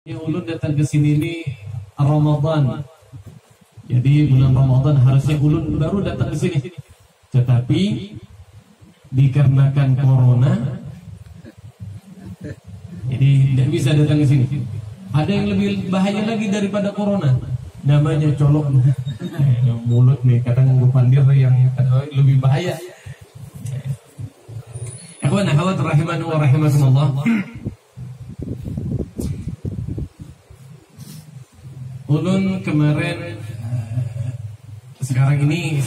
Yang ulun datang ke sini ini Ramadan. Jadi bulan Ramadan harusnya ulun baru datang ke sini. Tetapi dikarenakan corona, jadi tidak bisa datang ke sini. Ada yang lebih bahaya lagi daripada corona. Namanya colok mulut nih, kadang gue pandir yang lebih bahaya. Akhwan akhwat rahimani wa rahimakumullah. Ulun kemarin sekarang ini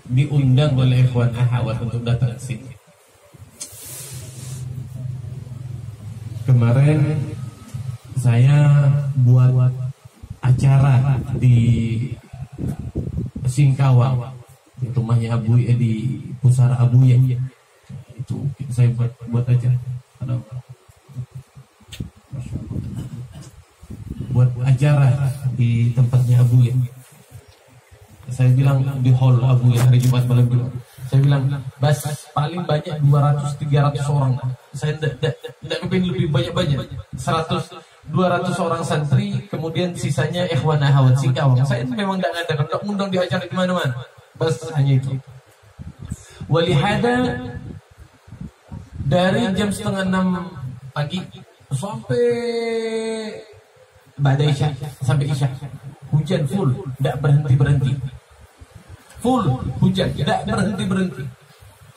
diundang oleh ikhwan akhwat untuk datang ke sini. Kemarin saya buat acara di Singkawang, di rumahnya Abu di Pusara Abu ya. Itu saya buat acara. Buat acara di tempatnya Abu ya. Saya bilang di hall Abu ya hari Jumat malam dulu. Saya bilang, "Bas, paling banyak 200-300 orang." Saya tidak kepingin lebih banyak-banyak. 100-200 orang santri, kemudian sisanya ikhwan akhwat Singkawang. Saya itu memang tidak ngadakan, tidak ngundang di acara di mana-mana. Bas hanya itu. Walihada dari jam 5:30 pagi sampai badai isya, sampai isya, hujan full, tidak berhenti. Full hujan, tidak berhenti.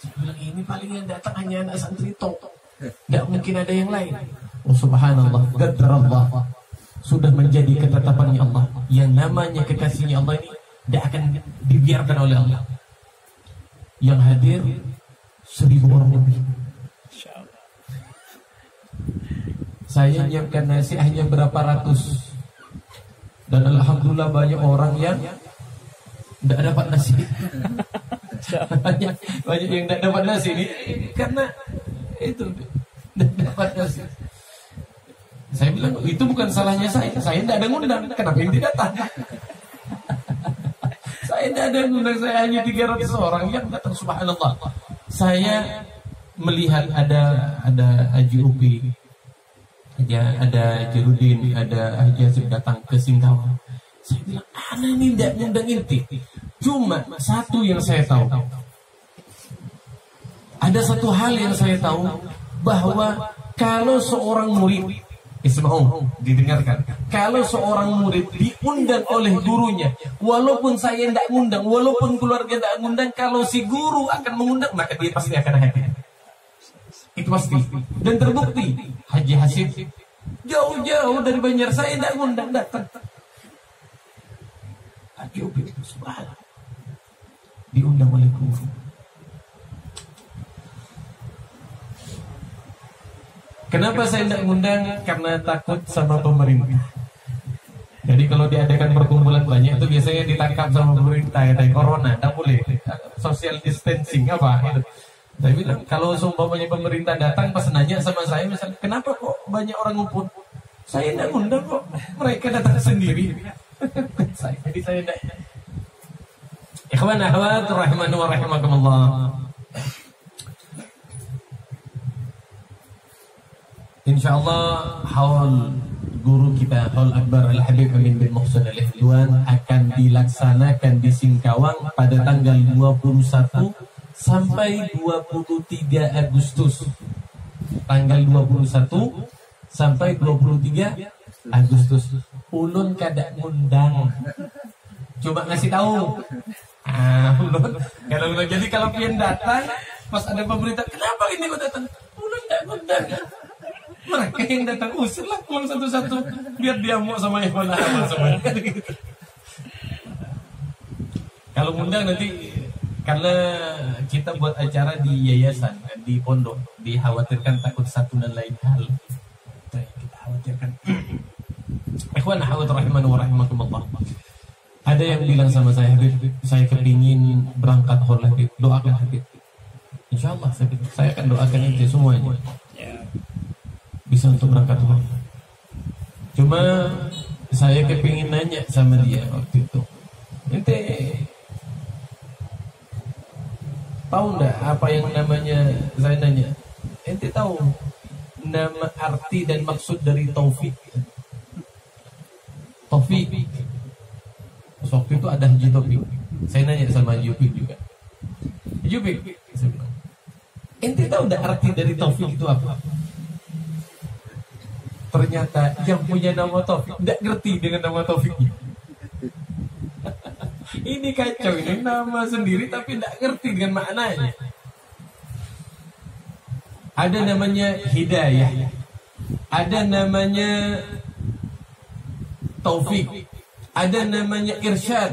Saya bilang ini paling yang datang hanya anak santri tok, tidak mungkin ada yang lain. Oh subhanallah, qadarullah, sudah menjadi ketetapannya Allah. Yang namanya kekasihnya Allah ini tidak akan dibiarkan oleh Allah. Yang hadir 1.000 orang lebih. Saya nyiapkan nasi hanya berapa ratus. Dan alhamdulillah banyak orang yang tidak dapat nasi. banyak yang tidak dapat nasi ini karena itu tidak dapat nasi. Saya bilang itu bukan salahnya saya tidak ada ngundang. Kenapa yang tidak datang? Saya tidak ada ngundang, saya hanya 300 orang yang datang, subhanallah. Saya melihat ada Haji Upi, ada Jerudin, ada Haji Azib datang ke Singkawang. Saya bilang, ana ini tidak ngundang inti. Cuma satu yang saya tahu, ada satu hal yang saya tahu, bahwa kalau seorang murid, isma'u, didengarkan, kalau seorang murid diundang oleh gurunya, walaupun saya tidak ngundang, walaupun keluarga tidak ngundang, kalau si guru akan mengundang, maka dia pasti akan hadir. Itu pasti. Dan terbukti Haji Hasib jauh-jauh dari Banjar, saya tidak ngundang, datang. Haji Ubi itu subhanallah diundang oleh guru. Kenapa saya tidak ngundang? Karena takut sama pemerintah. Jadi kalau diadakan perkumpulan banyak itu biasanya ditangkap sama pemerintah, ada corona, tidak boleh. Social distancing apa itu. Saya bilang, kalau seumpamanya pemerintah datang pas nanya sama saya, misalnya, kenapa kok banyak orang ngumpul? Saya tidak ngundang kok, mereka datang sendiri. Jadi saya tidak. Ikhwan akhwat rahimani wa rahimakumullah. Insyaallah haul guru kita, Haul Akbar Al-Habib Amin bin Muhsin Al-Ihwan akan dilaksanakan di Singkawang pada tanggal 21 sampai 23 Agustus. Tanggal 21 sampai 23 Agustus. Ulun kada ngundang, coba ngasih tahu. Ulun kalau pian datang pas ada pemerintah, kenapa ini kok datang? Ulun tidak ngundang. Mereka yang datang usirlah pulang satu-satu biar dia mau sama ikhwan sama gitu. Kalau ngundang nanti, karena kita buat acara di yayasan, di pondok, dikhawatirkan takut satu dan lain hal. Kita khawatirkan. Ikhwan akhwat rahimani wa rahimakumullah. Ada yang bilang sama saya, Habib, saya kepingin berangkat haul Habib, doakan Habib. Insyaallah saya akan doakan itu semuanya. Bisa untuk berangkat haul. Cuma saya kepingin nanya sama dia waktu itu, ente tahu enggak apa yang namanya, saya nanya, ente tahu nama arti dan maksud dari taufik? Taufik. Waktu itu ada Haji Taufik. Saya nanya sama Haji Taufik juga. Haji Taufik, ente tahu enggak arti dari taufik itu apa? Ternyata yang punya nama Taufik enggak ngerti dengan nama Taufiknya. Ini kacau, ini nama sendiri tapi enggak ngerti dengan maknanya. Ada namanya hidayah, ada namanya taufik, ada namanya irsyad,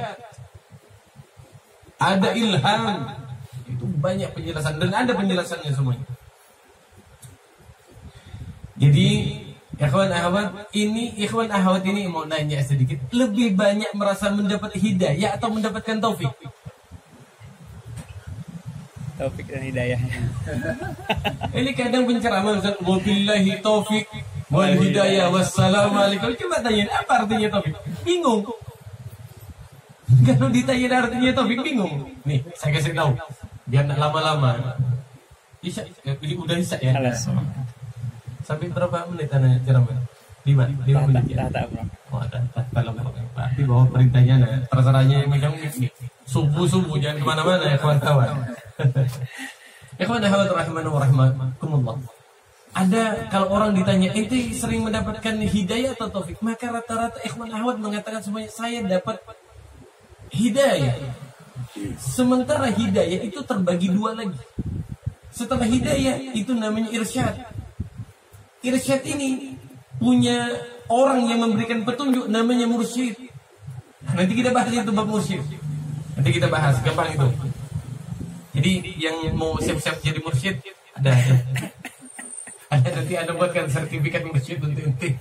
ada ilham. Itu banyak penjelasan dan ada penjelasannya semuanya. Jadi ikhwan akhwat ini mau nanya sedikit, lebih banyak merasa mendapat hidayah atau mendapatkan taufik? Taufik dan hidayah. Ini kadang penceramah Ustaz, wabillahi taufik wal hidayah wassalamualaikum. Coba tanya apa artinya taufik? Bingung. Kalau ditanya artinya taufik bingung. Nih, saya kasih tahu. Biar enggak lama-lama. Isya, udah isya ya. Sampai berapa menit anda ceramah? 5 menit ya. Oh, ada. Kalau berarti bahwa perintahnya terserahnya yang megang nih. Subuh jangan kemana-mana ya kawan-kawan. Ikhwan akhwat rahimani wa rahimakumullah. Ada kalau orang ditanya ente sering mendapatkan hidayah atau taufik, maka rata-rata ikhwan akhwat mengatakan semuanya saya dapat hidayah. Sementara hidayah itu terbagi dua lagi. Setelah hidayah itu namanya irsyad. Irsyad ini punya orang yang memberikan petunjuk namanya mursyid. Nanti kita bahas itu bab mursyid. Nanti kita bahas gampang itu. Jadi yang mau siap-siap jadi mursyid ada nanti ada buatkan sertifikat mursyid untuk ente.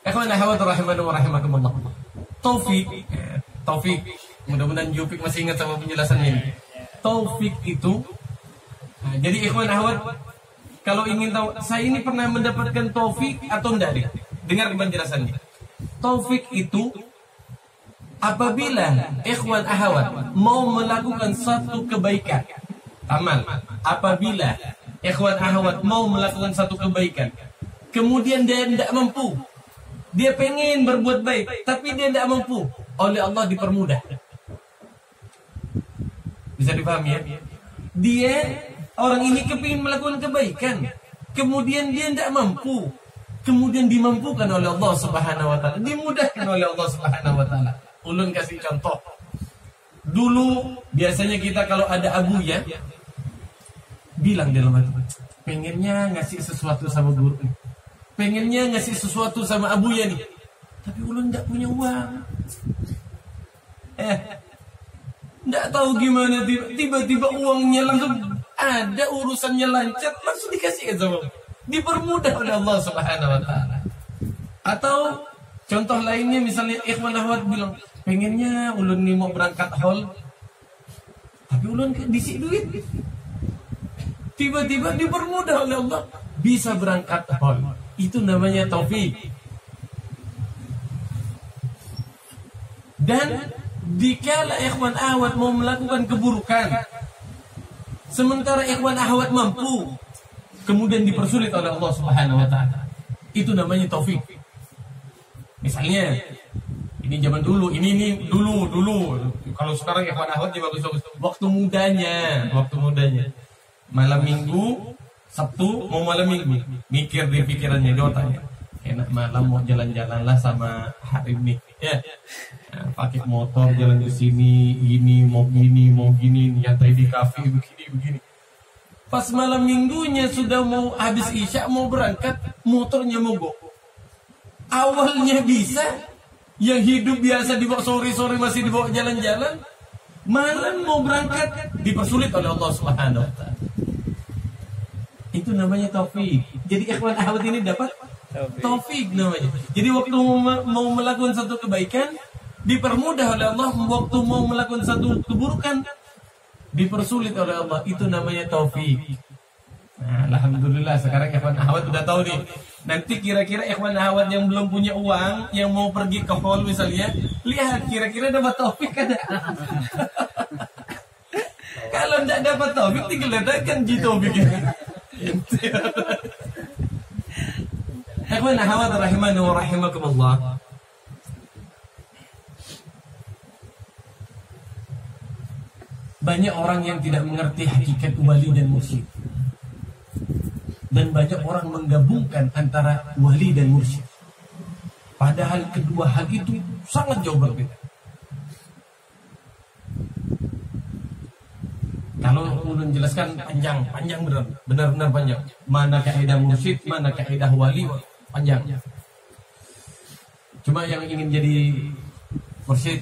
Ikhwan akhwat rahimani wa rahimakumullah. Taufik. Mudah-mudahan Jupik masih ingat sama penjelasan ini. Taufik itu jadi ikhwan akhwat kalau ingin tahu saya ini pernah mendapatkan taufik atau enggak, dengar penjelasannya. Taufik itu apabila ikhwan ahwat mau melakukan satu kebaikan amal, apabila ikhwan ahwat mau melakukan satu kebaikan, kemudian dia tidak mampu, dia pengen berbuat baik tapi dia tidak mampu, oleh Allah dipermudah. Bisa dipahami ya? Dia orang ini kepingin melakukan kebaikan, kemudian dia tidak mampu, kemudian dimampukan oleh Allah Subhanahu wa taala, dimudahkan oleh Allah Subhanahu wa taala. Ulun kasih contoh. Dulu biasanya kita kalau ada abuya bilang dalam hati, pengennya ngasih sesuatu sama guru nih, pengennya ngasih sesuatu sama abuya nih, tapi ulun tidak punya uang. Tidak tahu gimana tiba-tiba uangnya langsung ada, urusannya lancar, langsung dikasih sama, dipermudah oleh Allah Subhanahu wa taala. Atau contoh lainnya misalnya ikhwan akhwat bilang pengennya ulun nih mau berangkat haul, tapi ulun diisi duit, tiba-tiba dipermudah oleh Allah bisa berangkat haul. Itu namanya taufik. Dan dikala ikhwan akhwat mau melakukan keburukan, sementara ikhwan akhwat mampu, kemudian dipersulit oleh Allah Subhanahu wa taala, itu namanya taufik. Misalnya ini zaman dulu, ini dulu. Kalau sekarang ikhwan akhwat dia bagus-bagus. Waktu mudanya. Malam Minggu, Sabtu mau malam Minggu, mikir di pikirannya, di otaknya. Enak malam mau jalan-jalan lah sama hari ini. Ya. Nah, pakai motor jalan ke sini, ini mau gini, nyantai di kafe begini. Pas malam Minggunya sudah mau habis Isya mau berangkat, motornya mogok. Awalnya bisa, yang hidup biasa dibawa sore-sore masih dibawa jalan-jalan, malam mau berangkat dipersulit oleh Allah Subhanahu wa taala. Itu namanya taufik. Jadi ikhwan akhwat ini dapat taufik namanya. Jadi waktu mau melakukan satu kebaikan dipermudah oleh Allah, waktu mau melakukan satu keburukan dipersulit oleh Allah. Itu namanya taufik. Nah, alhamdulillah sekarang ikhwan akhwat udah tahu nih. Nanti kira-kira ikhwan akhwat yang belum punya uang, yang mau pergi ke hall misalnya, lihat kira-kira dapat taufik ada. Kalau tidak dapat taufik, tinggal letakkan ji taufik. Ikhwan akhwat rahimani wa rahimakumullah. Banyak orang yang tidak mengerti hakikat wali dan mursyid. Dan banyak orang menggabungkan antara wali dan mursyid. Padahal kedua hal itu sangat jauh berbeda. Kalau ulun jelaskan panjang benar-benar panjang. Mana kaidah mursyid, mana kaidah wali, panjang. Cuma yang ingin jadi mursyid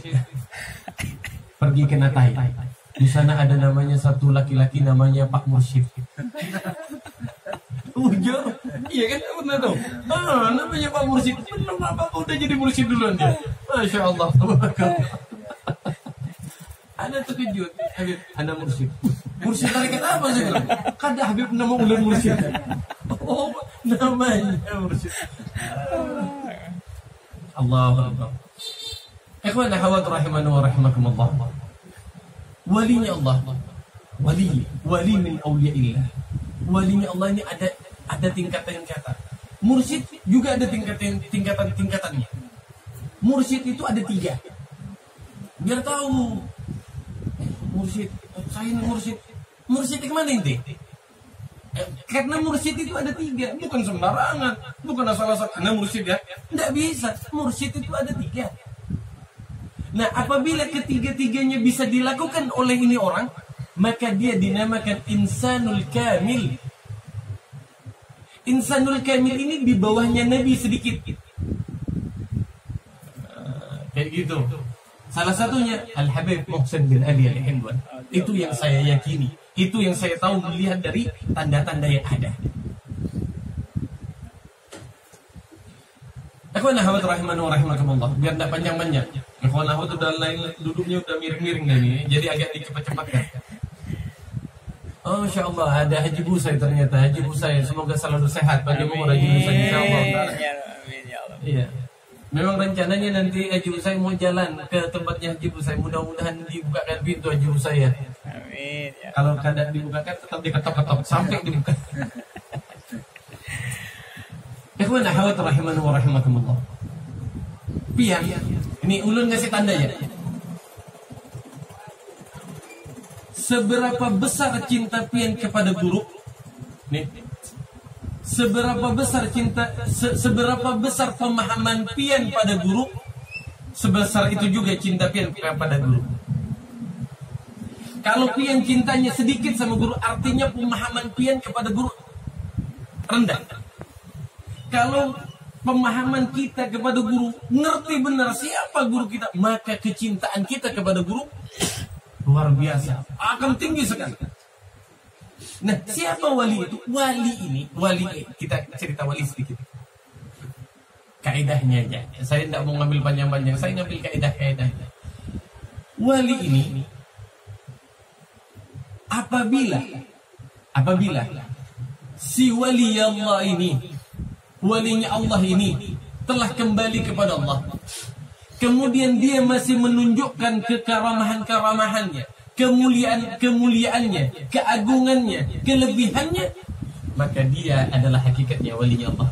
pergi ke Natai. Di sana ada namanya satu laki-laki namanya Pak Mursyid. Ujur, iya kan benar tuh. Namanya Pak Mursyid. Belum apa-apa udah jadi mursyid duluan dia. Masya Allah. Ada terkejut, Habib, Anda mursyid. Mursyid tarekat apa sih? Kada Habib nama ulun mursyid. Oh, namanya mursyid. Allahu Akbar. Ikhwan akhwat rahimani wa rahimakumullah. Walinya Allah, wali min awliyaillah. Walinya Allah ini ada tingkatan-tingkatan. Mursyid juga ada tingkatan-tingkatannya. Mursyid itu ada 3. Biar tahu. Mursyid, saya mursyid. Mursyid ke mana inti? Karena mursyid itu ada 3, bukan sembarangan, bukan asal-asal. Karena mursyid ya, tidak bisa. Mursyid itu ada 3. Nah, apabila ketiga-tiganya bisa dilakukan oleh ini orang, maka dia dinamakan insanul kamil. Insanul kamil ini di bawahnya Nabi sedikit. Kayak gitu. Salah satunya Al-Habib Muhsin bin Ali Al-Hindwan. Itu yang saya yakini. Itu yang saya tahu melihat dari tanda-tanda yang ada. Ikhwan akhwat rahimani wa rahimakumullah. Biar tidak panjang-panjang. Ikhwan akhwat udah lain duduknya udah miring-miring nih. Jadi agak dicepat-cepatkan. Oh, Masya Allah, ada Haji Busai ternyata. Haji Busai, semoga selalu sehat. Bagaimana Haji Busai, insya Allah. Iya. Memang rencananya nanti Haji Busai mau jalan ke tempatnya Haji Busai. Mudah-mudahan dibukakan pintu Haji Busai ya. Amin. Ya. Kalau kadang dibukakan tetap diketok-ketok sampai dibuka. Ikhwan akhwat rahimani wa rahimakumullah. Pian, ini ulun ngasih tandanya. Seberapa besar cinta pian kepada guru? Nih. Seberapa besar seberapa besar pemahaman pian pada guru, sebesar itu juga cinta pian kepada guru. Kalau pian cintanya sedikit sama guru, artinya pemahaman pian kepada guru rendah. Kalau pemahaman kita kepada guru ngerti benar siapa guru kita, maka kecintaan kita kepada guru luar biasa, akan tinggi sekali. Nah, siapa wali itu? Wali kita cerita wali sedikit. Kaidahnya aja. Saya tidak mau ngambil panjang-panjang, saya ngambil kaidah-kaidahnya. Wali ini apabila si wali Allah ini, walinya Allah ini telah kembali kepada Allah, kemudian dia masih menunjukkan kekaramahan-karamahannya, kemuliaannya, keagungannya, kelebihannya, maka dia adalah hakikatnya walinya Allah.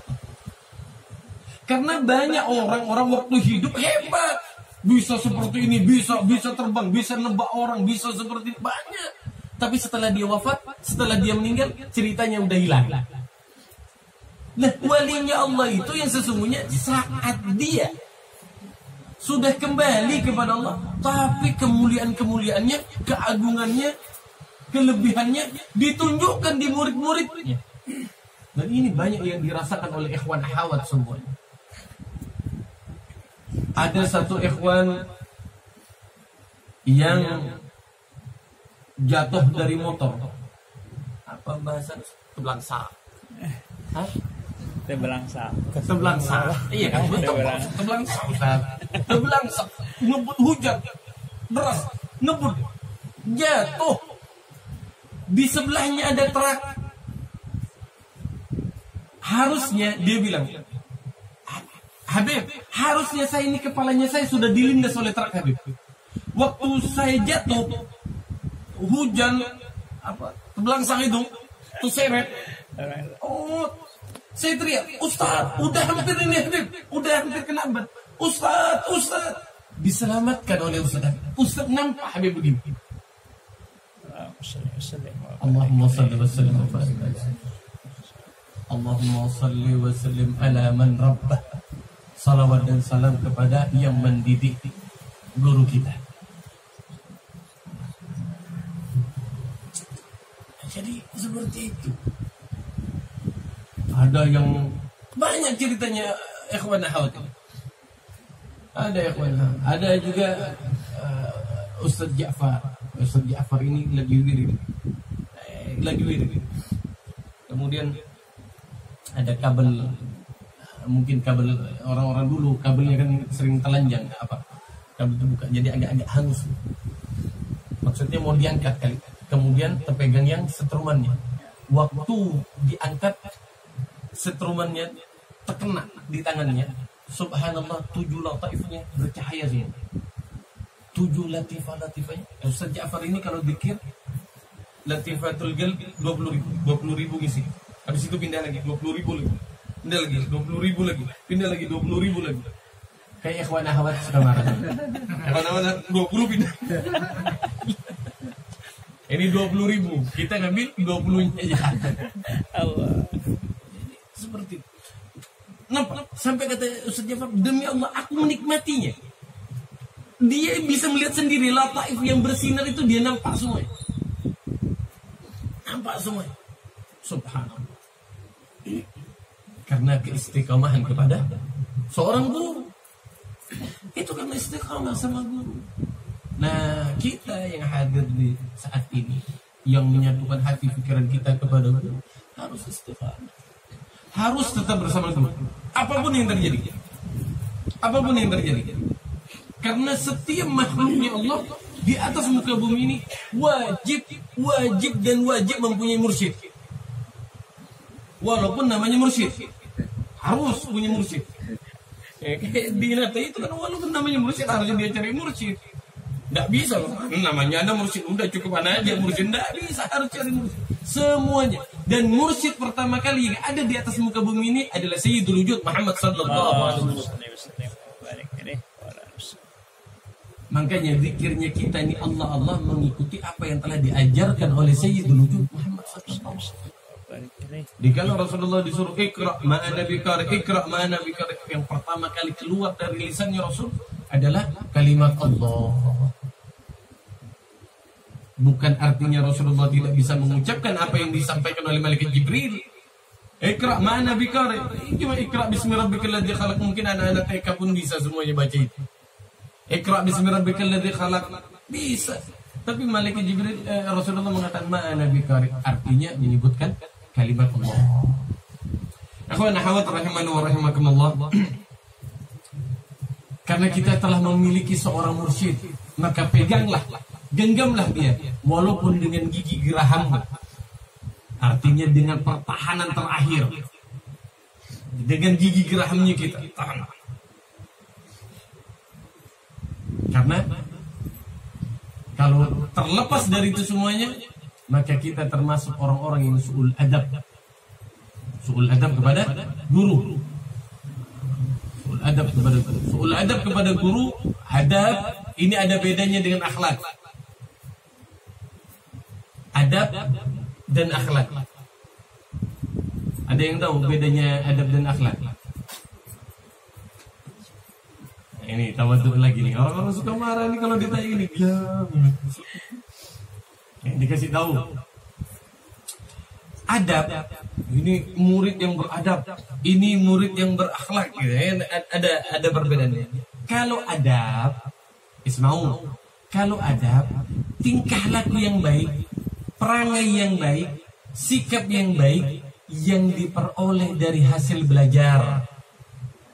Karena banyak orang-orang waktu hidup hebat, bisa seperti ini, bisa terbang, bisa nebak orang, bisa seperti ini, banyak. Tapi setelah dia wafat, setelah dia meninggal, ceritanya udah hilang. Nah, walinya Allah itu yang sesungguhnya saat dia sudah kembali kepada Allah, tapi kemuliaannya, keagungannya, kelebihannya ditunjukkan di murid-muridnya. Dan ini banyak yang dirasakan oleh ikhwan akhwat semuanya. Ada satu ikhwan yang jatuh dari motor. Apa bahasa terbelangsa? Hah? Terbelangsa. Iya kan? Terbelangsa, Ustaz. Terbelangsa. Ngebut hujan deras, ngebut. Jatuh. Di sebelahnya ada truk. Harusnya dia bilang, Habib, harusnya saya ini kepalanya saya sudah dilindas oleh truk, Habib. Waktu saya jatuh, hujan apa belangsang itu tuh seret. Oh, saya teriak, Ustaz, udah hampir ini Habib, udah hampir kena ban. Ustaz, diselamatkan oleh Ustaz. Ustaz nampak Habib begini. Allahumma salli wa sallim wa barik alaihi. Allahumma salli wa sallim ala man rabbah. Salawat dan salam kepada yang mendidik guru kita. Jadi seperti itu. Ada yang banyak ceritanya ikhwan akhwat. Ada ikhwan, ada juga Ustaz Ja'far. Ustaz Ja'far ini lagi wirid. Kemudian ada kabel, mungkin kabel orang-orang dulu kabelnya kan sering telanjang apa? Kabel terbuka jadi agak-agak hangus. Maksudnya mau diangkat kali. Kemudian terpegang yang setrumannya. Waktu diangkat setrumannya terkena di tangannya. Subhanallah 7 lataifnya bercahaya sih. 7 latifahnya. Ustaz Ja'far ini kalau zikir latifatul qalb 20.000 ngisi. Habis itu pindah lagi 20.000 lagi. Pindah lagi 20.000 lagi. Pindah lagi 20.000 lagi. Kayak ikhwan akhwat suka marah. Ikhwan akhwat 20 pindah. Ini 20.000, kita ngambil 20-nya aja. Allah. Seperti itu. Nampak? Sampai kata Ustaz Ja'far, demi Allah aku menikmatinya. Dia bisa melihat sendiri lataif yang bersinar itu dia nampak semua. Nampak semua. Subhanallah. Karena keistiqomahan kepada seorang guru. Itu karena istiqomah sama guru. Nah, kita yang hadir di saat ini, yang menyatukan hati pikiran kita kepada guru, harus istiqomah. Harus tetap bersama guru. Apapun yang terjadi. Apapun yang terjadi. Karena setiap makhluknya Allah di atas muka bumi ini wajib dan wajib mempunyai mursyid. Walaupun namanya mursyid, harus punya mursyid. Kayak di Nata itu kan walaupun namanya mursyid harusnya dia cari mursyid. Nggak bisa loh, namanya ada mursyid, udah cukup aja mursyid. Nggak bisa, harus cari mursyid semuanya. Dan mursyid pertama kali yang ada di atas muka bumi ini adalah Sayyidul Wujud Muhammad sallallahu alaihi wasallam. Makanya zikirnya kita ini Allah mengikuti apa yang telah diajarkan oleh Sayyidul Wujud Muhammad sallallahu alaihi wasallam. Dikala Rasulullah disuruh ikra ma'ana bikari, ikra ma'ana bikari, yang pertama kali keluar dari lisannya Rasul adalah kalimat Allah. Bukan artinya Rasulullah tidak bisa mengucapkan apa yang disampaikan oleh malaikat Jibril. Ikra ma'ana bikari, cuma ikra bismi rabbikal ladzi khalaq, mungkin anak-anak TK pun bisa semuanya baca itu. Ikra bismi rabbikal ladzi khalaq bisa. Tapi malaikat Jibril Rasulullah mengatakan ma'ana bikari, artinya menyebutkan kalimat Allah. Akhwan akhwat rahimani wa rahimakumullah. Karena kita telah memiliki seorang mursyid, maka peganglah, genggamlah dia, walaupun dengan gigi geraham. Artinya dengan pertahanan terakhir. Dengan gigi gerahamnya kita tahan. Karena kalau terlepas dari itu semuanya, maka kita termasuk orang-orang yang su'ul adab. Su'ul adab kepada guru. Su'ul adab kepada guru. Su'ul adab kepada guru, adab ini ada bedanya dengan akhlak. Adab dan akhlak. Ada yang tahu bedanya adab dan akhlak? Nah, ini tawaduk lagi nih. Orang-orang suka marah nih kalau ditanya ini. Dikasih tahu. Adab ini murid yang beradab, ini murid yang berakhlak gitu ya. Ada perbedaannya. Kalau adab, isma'u. Kalau adab, tingkah laku yang baik, perangai yang baik, sikap yang baik yang diperoleh dari hasil belajar.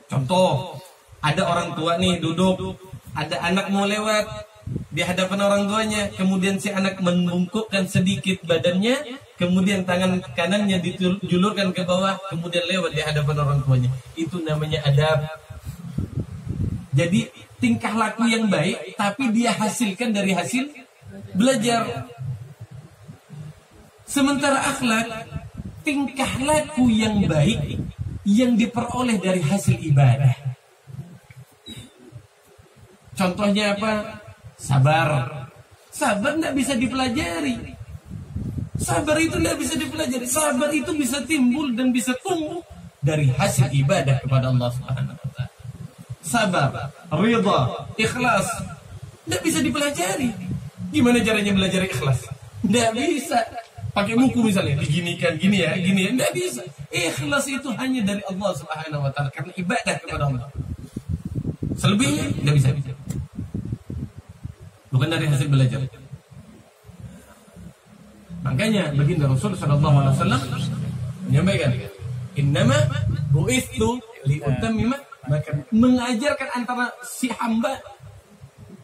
Contoh, ada orang tua nih duduk, ada anak mau lewat di hadapan orang tuanya, kemudian si anak membungkukkan sedikit badannya, kemudian tangan kanannya dijulurkan ke bawah, kemudian lewat di hadapan orang tuanya. Itu namanya adab. Jadi tingkah laku yang baik, tapi dia hasilkan dari hasil belajar. Sementara akhlak, tingkah laku yang baik yang diperoleh dari hasil ibadah. Contohnya apa? Sabar. Sabar tidak bisa dipelajari. Sabar itu tidak bisa dipelajari. Sabar itu bisa timbul dan bisa tumbuh dari hasil ibadah kepada Allah Subhanahu wa taala. Sabar, ridha, ikhlas tidak bisa dipelajari. Gimana caranya belajar ikhlas? Tidak bisa. Pakai buku misalnya, diginikan gini ya, tidak bisa. Ikhlas itu hanya dari Allah Subhanahu wa taala karena ibadah kepada Allah. Selebihnya tidak bisa. Bukan dari hasil belajar. Makanya baginda Rasul sallallahu alaihi wasallam menyampaikan, "Innama bu'itsu liutammima," maka mengajarkan antara si hamba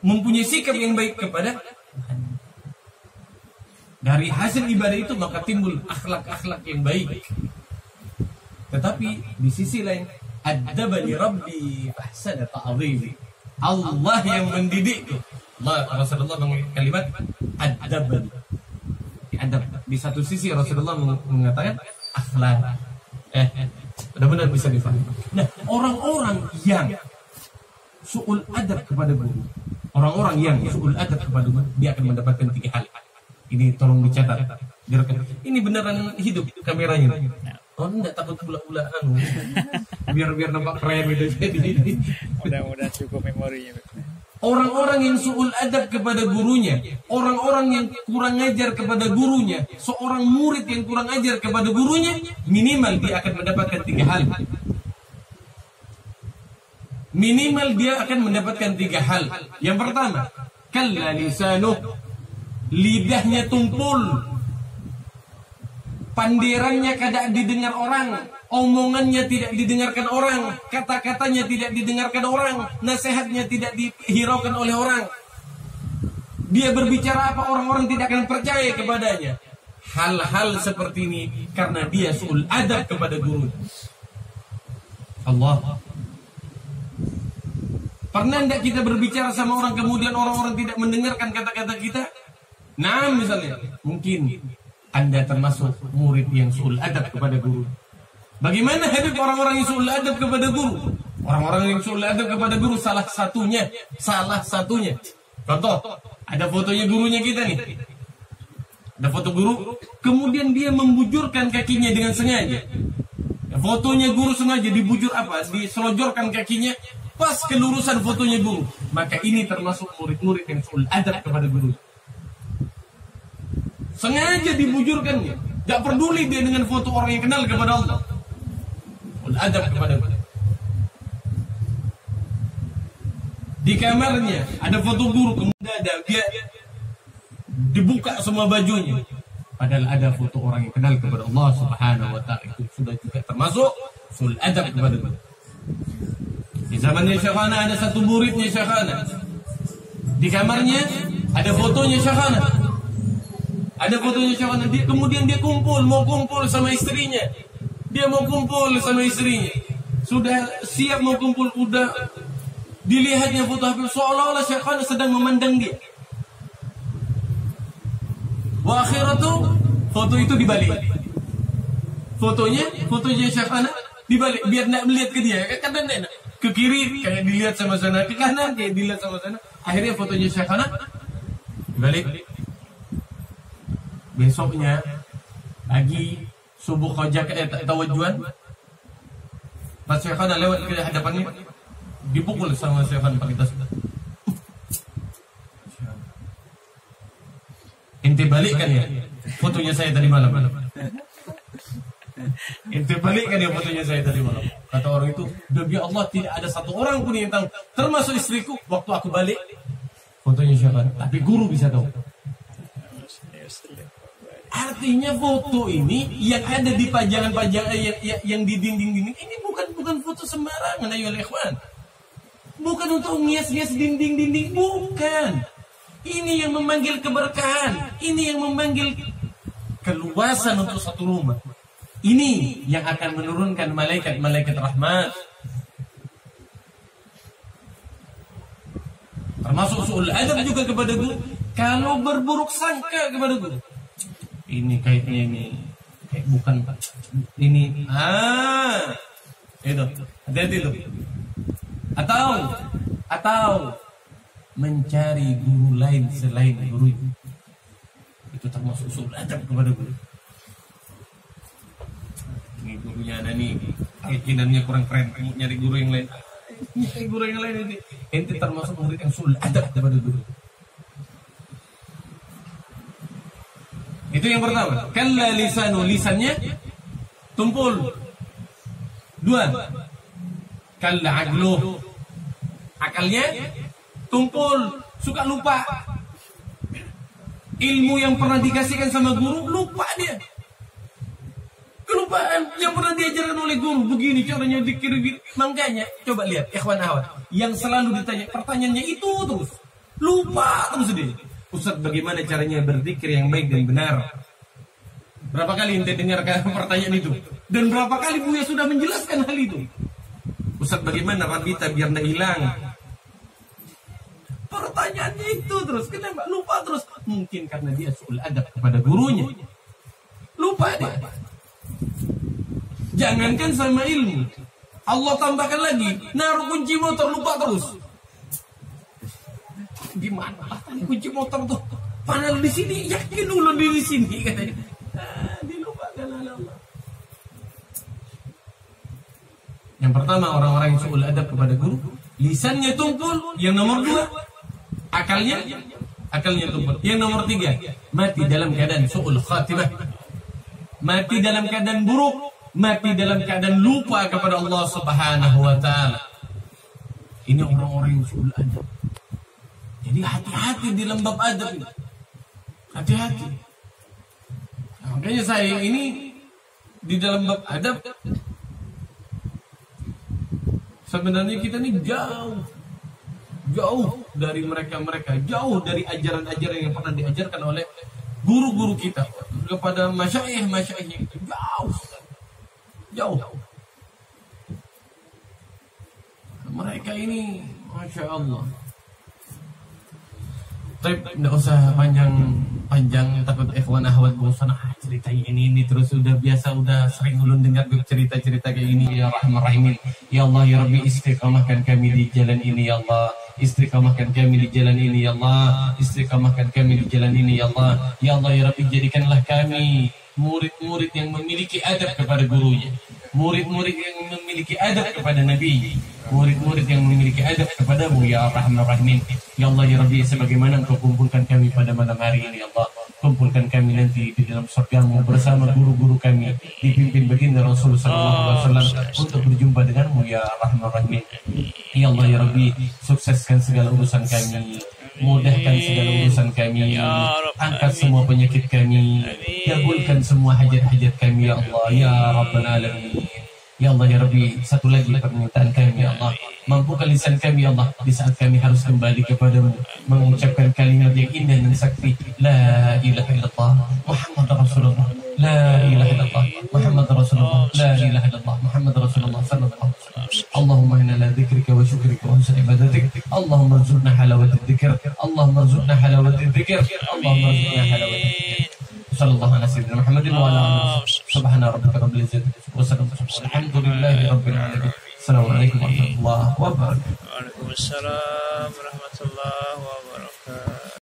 mempunyai sikap yang baik kepada Tuhan. Dari hasil ibadah itu maka timbul akhlak-akhlak yang baik. Tetapi di sisi lain, adabani Rabbi fahsana ta'dhimi. Allah yang mendidikku. Rasulullah mengatakan kalimat adabani. Adab. Di satu sisi Rasulullah mengatakan akhlak. Benar-benar bisa difahami. Nah, orang-orang yang su'ul adab kepada guru, orang-orang yang su'ul adab kepada guru, dia akan mendapatkan 3 hal. Ini tolong dicatat. Ini beneran hidup kameranya. Oh, enggak takut pula-pulaan. Biar nampak keren gitu. Mudah-mudahan cukup memorinya. Orang-orang yang su'ul adab kepada gurunya, orang-orang yang kurang ajar kepada gurunya, seorang murid yang kurang ajar kepada gurunya, minimal dia akan mendapatkan 3 hal. Minimal dia akan mendapatkan 3 hal. Yang pertama, kalla lisanuh, lidahnya tumpul, pandirannya kada didengar orang, omongannya tidak didengarkan orang, kata-katanya tidak didengarkan orang, nasihatnya tidak dihiraukan oleh orang. Dia berbicara apa orang-orang tidak akan percaya kepadanya. Hal-hal seperti ini karena dia su'ul adab kepada guru. Allah. Pernah tidak kita berbicara sama orang kemudian orang-orang tidak mendengarkan kata-kata kita? Nah, misalnya, mungkin Anda termasuk murid yang su'ul adab kepada guru. Bagaimana hidup orang-orang yang su'ul adab kepada guru? Orang-orang yang su'ul adab kepada guru salah satunya. Contoh, ada fotonya gurunya kita nih. Ada foto guru, kemudian dia membujurkan kakinya dengan sengaja. Fotonya guru sengaja dibujur apa? Diselojorkan kakinya pas kelurusan fotonya guru. Maka ini termasuk murid-murid yang su'ul adab kepada guru. Sengaja dibujurkannya. Tidak peduli dia dengan foto orang yang kenal kepada Allah. Adab kepada Allah. Di kamarnya ada foto guru, kemudian ada dia dibuka semua bajunya. Padahal ada foto orang yang kenal kepada Allah Subhanahu wa taala. Itu sudah juga termasuk sul adab kepada Allah. Di zamannya Syekhana ada satu muridnya Syekhana. Di kamarnya ada fotonya Syekhana. Ada fotonya Syekhana. Kemudian dia mau kumpul sama istrinya. Dia mau kumpul sama istrinya. Sudah siap mau kumpul, udah dilihatnya foto Habib seolah-olah Syekhana sedang memandang dia. Wa akhiratu, foto itu dibalik. Fotonya Syekhana dibalik biar tidak melihat ke dia. Kadang enak. Ke kiri kayak dilihat sama sana, ke kanan kayak dilihat sama sana. Akhirnya fotonya Syekhana dibalik. Besoknya lagi subuh qajak tawajuan, pas Syekhana lewat ke hadapannya, dipukul sama Syekhana pakai tas. Ente balikkan ya fotonya saya tadi malam. Ente balikkan ya fotonya saya tadi malam. Kata orang itu, demi Allah tidak ada satu orang pun yang tahu, termasuk istriku. Waktu aku balik fotonya Syekhana, tapi guru bisa tahu. Artinya foto ini yang ada di pajangan-pajangan yang di dinding-dinding ini bukan foto sembarangan, ayo ikhwan. Bukan untuk ngias-ngias dinding-dinding, bukan. Ini yang memanggil keberkahan, ini yang memanggil keluasan untuk satu rumah. Ini yang akan menurunkan malaikat-malaikat rahmat. Termasuk su'ul adab juga kepada guru. Kalau berburuk sangka kepada guru, Ini kayaknya ini kayak bukan ini. Itu hati-hati tuh. Atau mencari guru lain selain guru itu termasuk usul adab kepada guru. Ini gurunya ada nih, keyakinannya kurang keren, mau nyari guru yang lain. Nyari guru yang lain ini, ente termasuk murid yang usul adab kepada guru. Itu yang pertama. Kalla lisanu, lisannya tumpul. 2. Kalla aqluh, akalnya tumpul, suka lupa. Ilmu yang pernah dikasihkan sama guru, lupa dia. Kelupaan yang pernah diajarkan oleh guru, begini caranya dikir. Makanya coba lihat ikhwan akhwat, yang selalu ditanya pertanyaannya itu terus, lupa terus dia. Ustaz, bagaimana caranya berzikir yang baik dan benar? Berapa kali ente dengarkan pertanyaan itu? Dan berapa kali Buya sudah menjelaskan hal itu? Ustaz, bagaimana rabita biar tidak hilang? Pertanyaannya itu terus, kenapa lupa terus? Mungkin karena dia suul adab kepada gurunya. Lupa dia. Jangankan sama ilmu, Allah tambahkan lagi, naruh kunci motor lupa terus. Gimana? Kunci motor tuh panel di sini, yakin dulu di sini katanya. Dilupakan oleh Allah. Yang pertama, orang-orang yang suul adab kepada guru, lisannya tumpul. Yang nomor 2, akalnya tumpul. Yang nomor 3, mati dalam keadaan suul khatimah, mati dalam keadaan buruk, mati dalam keadaan lupa kepada Allah Subhanahu wa taala. Ini orang-orang yang suul adab. Jadi hati-hati di lembab adab ini. Hati-hati. Makanya saya ini di dalam bab adab, sebenarnya kita ini jauh dari mereka-mereka, jauh dari ajaran-ajaran yang pernah diajarkan oleh guru-guru kita kepada masyaikh itu, jauh. Mereka ini, masya Allah. Tapi tidak usah panjang, takut ikhwan ahwat bosan cerita ini terus. Udah biasa, udah sering ulun dengar cerita-cerita kayak ini. Ya Rahman Rahimin, ya Allah ya Rabbi, istiqamahkan kami di jalan ini ya Allah. Istiqamahkan kami di jalan ini ya Allah. Istiqamahkan kami di jalan ini ya Allah. Ya Allah ya Rabbi, jadikanlah kami murid-murid yang memiliki adab kepada gurunya, murid-murid yang memiliki adab kepada Nabi, murid-murid yang memiliki adab kepadamu ya Rahman Rahimin. Ya Allah ya Rabbi, sebagaimana Engkau kumpulkan kami pada malam hari ini ya Allah, kumpulkan kami nanti di dalam surgamu bersama guru-guru kami, dipimpin baginda Rasul sallallahu alaihi wasallam, untuk berjumpa denganmu ya Rahman Rahimin. Ya Allah ya Rabbi, sukseskan segala urusan kami, mudahkan segala urusan kami, angkat semua penyakit kami, kabulkan semua hajat-hajat kami ya Allah ya Rabbal Alamin. Ya Allah ya Rabbi, satu lagi permintaan kami ya Allah, mampukan lisan kami ya Allah di saat kami harus kembali kepadamu, mengucapkan kalimat yang indah dan sakti, la ilaha illallah Muhammad Rasulullah, la ilaha illallah Muhammad Rasulullah, la ilaha illallah Muhammad Rasulullah sallallahu alaihi wasallam. Allahumma inna ala dzikrika wa syukrika wa husni ibadatik. Allahumma rzuqna halawat dzikr, Allahumma rzuqna halawat dzikr, Allahumma rzuqna halawat dzikr. Sallallahu alaihi wasallam Muhammadin wa ala alihi. Subhana rabbika rabbil izzati wa salamun alhamdulillahi rabbil alamin. Assalamualaikum warahmatullahi wabarakatuh. Waalaikumsalam warahmatullahi wabarakatuh.